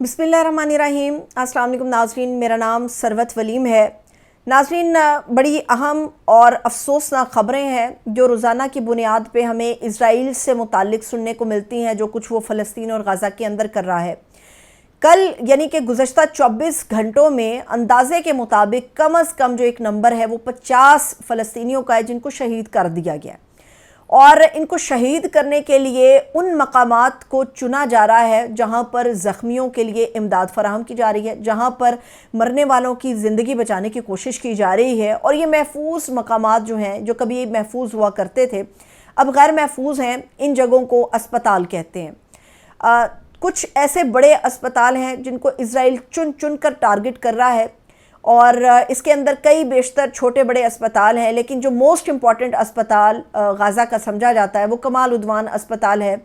बिस्मिल्लाहिर्रहमानिर्रहीम। अस्सलाम वालेकुम नाज़रीन, मेरा नाम सरवत वलीम है। नाज़रीन, बड़ी अहम और अफसोसनाक ख़बरें हैं जो रोज़ाना की बुनियाद पे हमें इज़राइल से मुताल्लिक़ सुनने को मिलती हैं, जो कुछ वो फ़लस्तीन और गाज़ा के अंदर कर रहा है। कल यानी कि गुज़श्ता 24 घंटों में अंदाज़े के मुताबिक कम अज़ कम जो एक नंबर है वो 50 फ़लस्तीनियों का है जिनको शहीद कर दिया गया, और इनको शहीद करने के लिए उन मकामात को चुना जा रहा है जहाँ पर ज़ख्मियों के लिए इमदाद फराहम की जा रही है, जहाँ पर मरने वालों की ज़िंदगी बचाने की कोशिश की जा रही है। और ये महफूज मकामात जो हैं, जो कभी महफूज हुआ करते थे, अब गैर महफूज हैं। इन जगहों को अस्पताल कहते हैं। कुछ ऐसे बड़े अस्पताल हैं जिनको इज़राइल चुन चुन कर टारगेट कर रहा है, और इसके अंदर कई बेशतर छोटे बड़े अस्पताल हैं, लेकिन जो मोस्ट इम्पॉर्टेंट अस्पताल गाज़ा का समझा जाता है वो कमाल उद्वान अस्पताल है।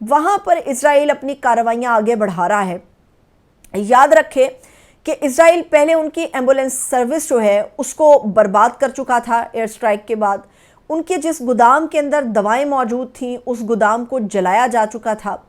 वहाँ पर इज़राइल अपनी कार्रवाइयाँ आगे बढ़ा रहा है। याद रखें कि इज़राइल पहले उनकी एम्बुलेंस सर्विस जो है उसको बर्बाद कर चुका था एयर स्ट्राइक के बाद। उनके जिस गोदाम के अंदर दवाएँ मौजूद थीं उस गोदाम को जलाया जा चुका था,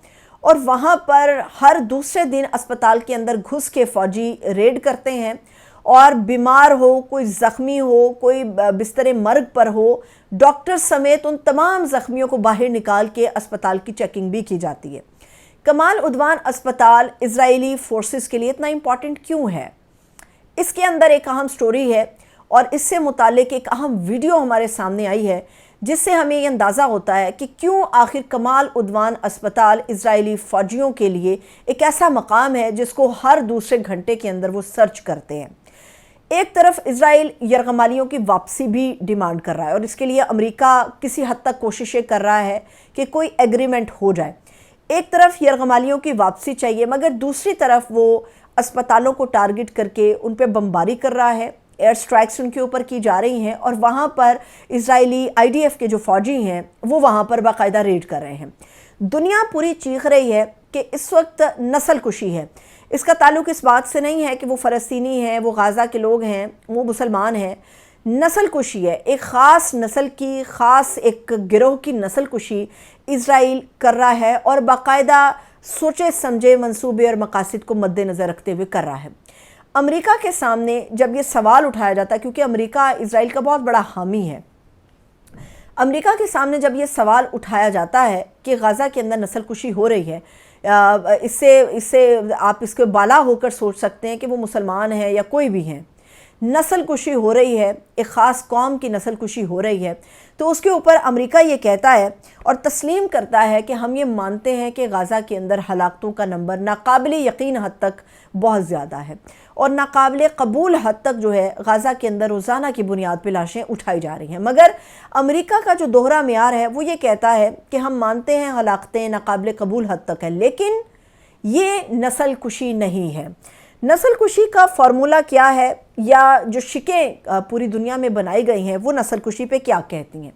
और वहाँ पर हर दूसरे दिन अस्पताल के अंदर घुस के फ़ौजी रेड करते हैं, और बीमार हो, कोई ज़ख्मी हो, कोई बिस्तर मर्ग पर हो, डॉक्टर समेत उन तमाम ज़ख्मियों को बाहर निकाल के अस्पताल की चेकिंग भी की जाती है। कमाल उद्वान अस्पताल इज़राइली फ़ोर्सेस के लिए इतना इम्पॉर्टेंट क्यों है? इसके अंदर एक अहम स्टोरी है, और इससे मुतालिक एक अहम वीडियो हमारे सामने आई है, जिससे हमें ये अंदाज़ा होता है कि क्यों आखिर कमाल उद्वान अस्पताल इज़राइली फ़ौजियों के लिए एक ऐसा मकाम है जिसको हर दूसरे घंटे के अंदर वो सर्च करते हैं। एक तरफ इज़राइल यरगमालियों की वापसी भी डिमांड कर रहा है, और इसके लिए अमेरिका किसी हद तक कोशिशें कर रहा है कि कोई एग्रीमेंट हो जाए। एक तरफ यरगमालियों की वापसी चाहिए, मगर दूसरी तरफ वो अस्पतालों को टारगेट करके उन पर बमबारी कर रहा है। एयर स्ट्राइक्स उनके ऊपर की जा रही हैं, और वहाँ पर इज़राइली IDF के जो फ़ौजी हैं वो वहाँ पर बाकायदा रेड कर रहे हैं। दुनिया पूरी चीख रही है कि इस वक्त नस्ल कुशी है। इसका ताल्लुक़ इस बात से नहीं है कि वो फ़लस्तीनी हैं, वो गाज़ा के लोग हैं, वो मुसलमान हैं। नस्ल कुशी है, एक ख़ास नस्ल की, ख़ास एक गिरोह की नस्ल कुशी इज़राइल कर रहा है, और बाकायदा सोचे समझे मंसूबे और मकासद को मद्देनज़र रखते हुए कर रहा है। अमेरिका के सामने जब ये सवाल उठाया जाता है, क्योंकि अमेरिका इज़राइल का बहुत बड़ा हामी है, अमेरिका के सामने जब ये सवाल उठाया जाता है कि गाज़ा के अंदर नस्ल कुशी हो रही है, इससे आप इसके बाला होकर सोच सकते हैं कि वो मुसलमान हैं या कोई भी हैं, नस्ल कुशी हो रही है, एक ख़ास कौम की नस्ल कुशी हो रही है, तो उसके ऊपर अमेरिका ये कहता है और तस्लीम करता है कि हम ये मानते हैं कि गाज़ा के अंदर हलाकतों का नंबर नाकाबिले यकीन हद तक बहुत ज़्यादा है, और नाकाबिले कबूल हद तक जो है गाज़ा के अंदर रोज़ाना की बुनियाद पर लाशें उठाई जा रही हैं। मगर अमेरिका का जो दोहरा मेयार है वो ये कहता है कि हम मानते हैं हलाकतें नाकाबिले कबूल हद तक है, लेकिन ये नस्ल कुशी नहीं है। नस्ल कुशी का फार्मूला क्या है, या जो शिकें पूरी दुनिया में बनाई गई हैं वो नस्ल कुशी पे क्या कहती हैं?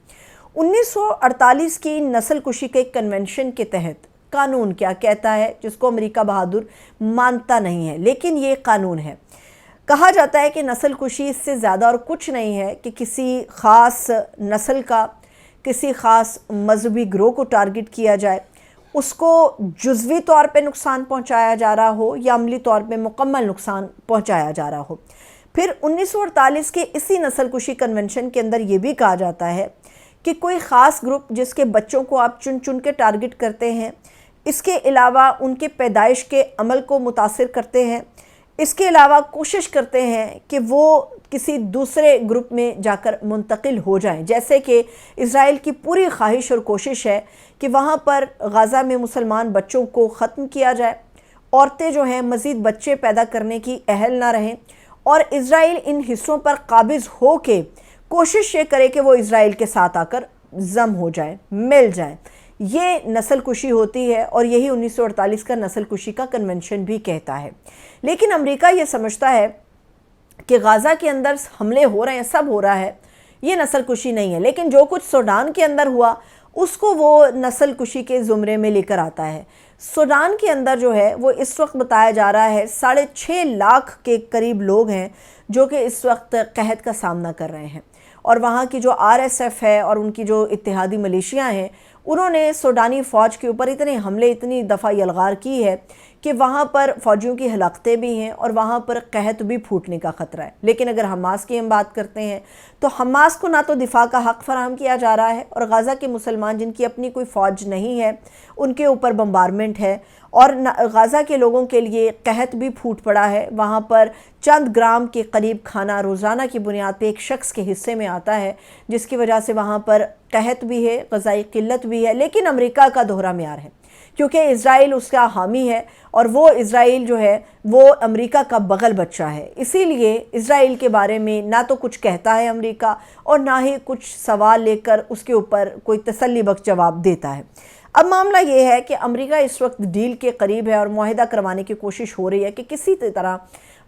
1948 की नस्ल कुशी के कन्वेंशन के तहत कानून क्या कहता है, जिसको अमेरिका बहादुर मानता नहीं है, लेकिन ये कानून है। कहा जाता है कि नस्ल कुशी इससे ज़्यादा और कुछ नहीं है कि किसी ख़ास नस्ल का, किसी ख़ास मजहबी ग्रोह को टारगेट किया जाए, उसको जुज़वी तौर पे नुकसान पहुंचाया जा रहा हो या अमली तौर पे मुकम्मल नुकसान पहुंचाया जा रहा हो। फिर 1948 के इसी नस्ल कुशी कन्वेंशन के अंदर ये भी कहा जाता है कि कोई ख़ास ग्रुप जिसके बच्चों को आप चुन चुन के टारगेट करते हैं, इसके अलावा उनके पैदाइश के अमल को मुतासिर करते हैं, इसके अलावा कोशिश करते हैं कि वो किसी दूसरे ग्रुप में जाकर मुंतकिल हो जाएं, जैसे कि इज़राइल की पूरी ख्वाहिश और कोशिश है कि वहाँ पर गाज़ा में मुसलमान बच्चों को ख़त्म किया जाए, औरतें जो हैं मज़ीद बच्चे पैदा करने की अहल ना रहें, और इज़राइल इन हिस्सों पर काबिज़ हो के कोशिश ये करे कि वो इज़राइल के साथ आकर जम हो जाए, मिल जाए। ये नस्ल कुशी होती है, और यही 1948 का नस्ल कुशी का कन्वेंशन भी कहता है। लेकिन अमेरिका ये समझता है कि गाज़ा के अंदर हमले हो रहे हैं, सब हो रहा है, ये नस्ल कुशी नहीं है। लेकिन जो कुछ सूडान के अंदर हुआ उसको वो नस्ल कुशी के ज़ुमरे में लेकर आता है। सूडान के अंदर जो है वो इस वक्त बताया जा रहा है 6.5 लाख के करीब लोग हैं जो कि इस वक्त कहत का सामना कर रहे हैं, और वहाँ की जो RSF है और उनकी जो इत्तेहादी मलेशिया हैं, उन्होंने सूडानी फ़ौज के ऊपर इतने हमले, इतनी दफ़ा यलगार की है کہ وہاں پر فوجیوں کی ہلاکتیں بھی ہیں اور وہاں پر قحط بھی پھوٹنے کا خطرہ ہے۔ لیکن اگر حماس کی ہم بات کرتے ہیں تو حماس کو نہ تو دفاع کا حق فراہم کیا جا رہا ہے، اور غزہ کے مسلمان جن کی اپنی کوئی فوج نہیں ہے ان کے اوپر بمبارمنٹ ہے، اور غزہ کے لوگوں کے لیے قحط بھی پھوٹ پڑا ہے۔ وہاں پر چند گرام کے قریب کھانا روزانہ کی بنیاد پہ ایک شخص کے حصے میں آتا ہے، جس کی وجہ سے وہاں پر قحط بھی ہے، غذائی قلت بھی ہے، لیکن امریکہ کا دوہرا معیار ہے، کیونکہ اسرائیل اس کا حامی ہے اور وہ اسرائیل جو ہے وہ امریکہ کا بغل بچہ ہے۔ اسی لیے اسرائیل کے بارے میں نہ تو کچھ کہتا ہے امریکہ، اور نہ ہی کچھ سوال لے کر اس کے اوپر کوئی تسلی بخش جواب دیتا ہے۔ اب معاملہ یہ ہے کہ امریکہ اس وقت ڈیل کے قریب ہے اور معاہدہ کروانے کی کوشش ہو رہی ہے کہ کسی طرح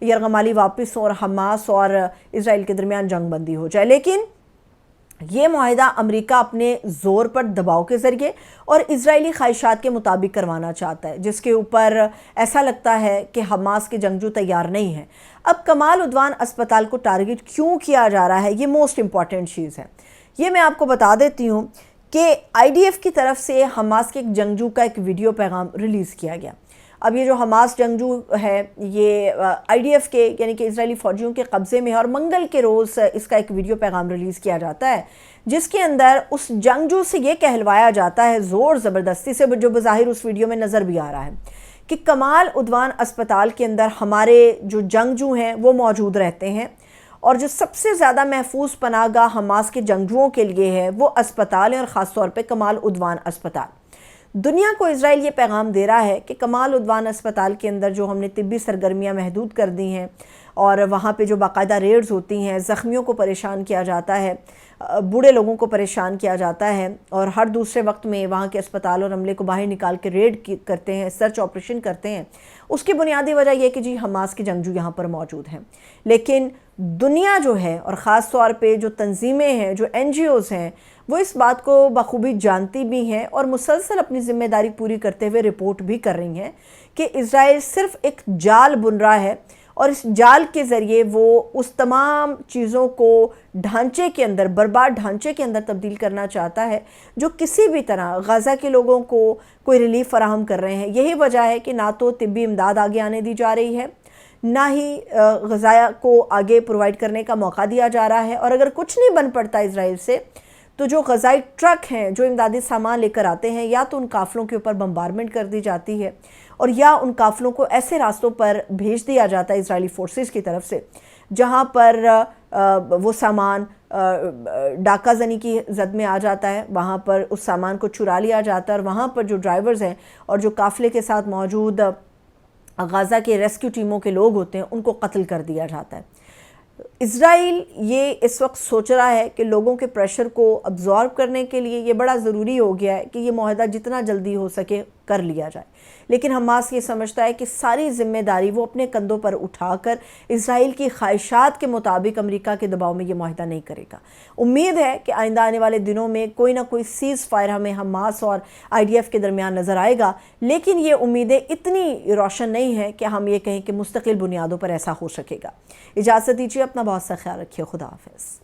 یرغمالی واپس ہو اور حماس اور اسرائیل کے درمیان جنگ بندی ہو جائے، لیکن یہ معاہدہ امریکہ اپنے زور پر دباؤ کے ذریعے اور اسرائیلی خواہشات کے مطابق کروانا چاہتا ہے، جس کے اوپر ایسا لگتا ہے کہ حماس کے جنگجو تیار نہیں ہیں۔ اب کمال عدوان اسپتال کو ٹارگٹ کیوں کیا جا رہا ہے، یہ موسٹ امپورٹنٹ چیز ہے۔ یہ میں آپ کو بتا دیتی ہوں کہ آئی ڈی ایف کی طرف سے حماس کے ایک جنگجو کا ایک ویڈیو پیغام ریلیز کیا گیا۔ اب یہ جو حماس جنگجو ہے یہ آئی ڈی ایف کے یعنی کہ اسرائیلی فوجیوں کے قبضے میں ہے، اور منگل کے روز اس کا ایک ویڈیو پیغام ریلیز کیا جاتا ہے، جس کے اندر اس جنگجو سے یہ کہلوایا جاتا ہے زور زبردستی سے، جو بظاہر اس ویڈیو میں نظر بھی آ رہا ہے، کہ کمال عدوان اسپتال کے اندر ہمارے جو جنگجو ہیں وہ موجود رہتے ہیں، اور جو سب سے زیادہ محفوظ پناہ گاہ حماس کے جنگجوؤں کے لیے ہے وہ اسپتال ہے، اور خاص طور پہ کمال عدوان اسپتال۔ دنیا کو اسرائیل یہ پیغام دے رہا ہے کہ کمال عدوان اسپتال کے اندر جو ہم نے طبی سرگرمیاں محدود کر دی ہیں، اور وہاں پہ جو باقاعدہ ریڈز ہوتی ہیں، زخمیوں کو پریشان کیا جاتا ہے، بوڑھے لوگوں کو پریشان کیا جاتا ہے، اور ہر دوسرے وقت میں وہاں کے اسپتال اور عملے کو باہر نکال کے ریڈ کرتے ہیں، سرچ آپریشن کرتے ہیں، اس کی بنیادی وجہ یہ کہ جی حماس کے جنگجو یہاں پر موجود ہیں۔ لیکن دنیا جو ہے، اور خاص طور پہ جو تنظیمیں ہیں، جو این جی اوز ہیں، وہ اس بات کو بخوبی جانتی بھی ہیں اور مسلسل اپنی ذمہ داری پوری کرتے ہوئے رپورٹ بھی کر رہی ہیں کہ اسرائیل صرف ایک جال بن رہا ہے، اور اس جال کے ذریعے وہ اس تمام چیزوں کو ڈھانچے کے اندر، برباد ڈھانچے کے اندر تبدیل کرنا چاہتا ہے، جو کسی بھی طرح غزہ کے لوگوں کو کوئی ریلیف فراہم کر رہے ہیں۔ یہی وجہ ہے کہ نہ تو طبی امداد آگے آنے دی جا رہی ہے، نہ ہی غزہ کو آگے پرووائڈ کرنے کا موقع دیا جا رہا ہے، اور اگر کچھ نہیں بن پڑتا اسرائیل سے تو جو غزائی ٹرک ہیں جو امدادی سامان لے کر آتے ہیں، یا تو ان قافلوں کے اوپر بمبارمنٹ کر دی جاتی ہے، اور یا ان قافلوں کو ایسے راستوں پر بھیج دیا جاتا ہے اسرائیلی فورسز کی طرف سے جہاں پر وہ سامان ڈاکہ زنی کی زد میں آ جاتا ہے، وہاں پر اس سامان کو چرا لیا جاتا ہے، اور وہاں پر جو ڈرائیورز ہیں اور جو قافلے کے ساتھ موجود غزہ کے ریسکیو ٹیموں کے لوگ ہوتے ہیں ان کو قتل کر دیا جاتا ہے۔ اسرائیل یہ اس وقت سوچ رہا ہے کہ لوگوں کے پریشر کو ابزارب کرنے کے لیے یہ بڑا ضروری ہو گیا ہے کہ یہ معاہدہ جتنا جلدی ہو سکے کر لیا جائے، لیکن حماس یہ سمجھتا ہے کہ ساری ذمہ داری وہ اپنے کندھوں پر اٹھا کر اسرائیل کی خواہشات کے مطابق امریکہ کے دباؤ میں یہ معاہدہ نہیں کرے گا۔ امید ہے کہ آئندہ آنے والے دنوں میں کوئی نہ کوئی سیز فائر ہمیں حماس اور آئی ڈی ایف کے درمیان نظر آئے گا، لیکن یہ امیدیں اتنی روشن نہیں ہیں کہ ہم یہ کہیں کہ مستقل بنیادوں پر ایسا ہو سکے گا۔ اجازت دیجیے، اپنا بہت سا خیال رکھیے، خدا حافظ۔